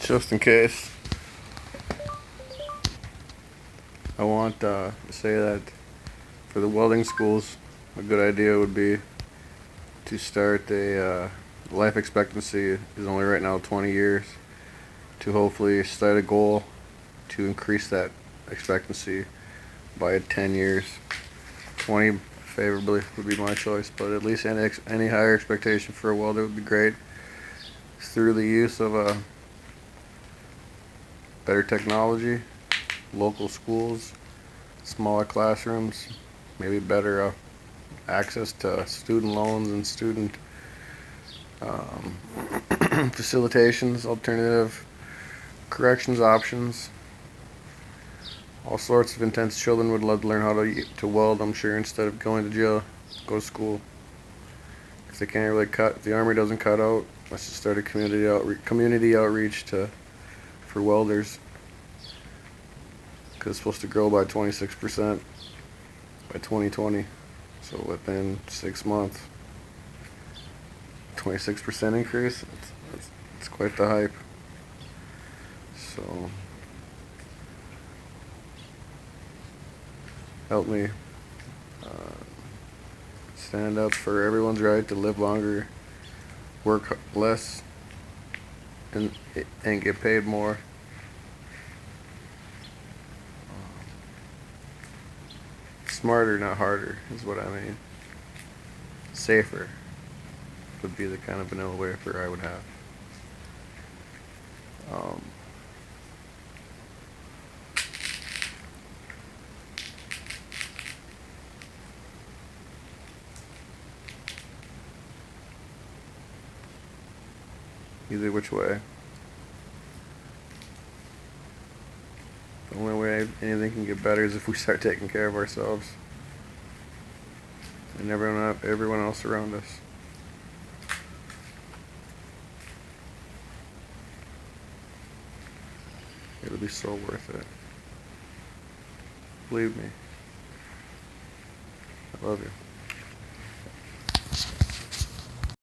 Just in case, I want to say that for the welding schools, a good idea would be to start a life expectancy is only right now 20 years, to hopefully start a goal to increase that expectancy by 10 years. 20 favorably would be my choice, but at least any higher expectation for a welder would be great through the use of better technology, local schools, smaller classrooms, maybe better access to student loans and student facilitations, alternative corrections options. All sorts of intense children would love to learn how to weld, I'm sure, instead of going to jail, go to school. If they can't really cut, if the Army doesn't cut out, let's just start a community outreach for welders, because it's supposed to grow by 26% by 2020. So within 6 months, 26% increase. It's quite the hype. So help me stand up for everyone's right to live longer, work less, and get paid more. Smarter, not harder, is what I mean. Safer would be the kind of vanilla wafer I would have. Either which way. The only way anything can get better is if we start taking care of ourselves and everyone else around us. It'll be so worth it. Believe me. I love you.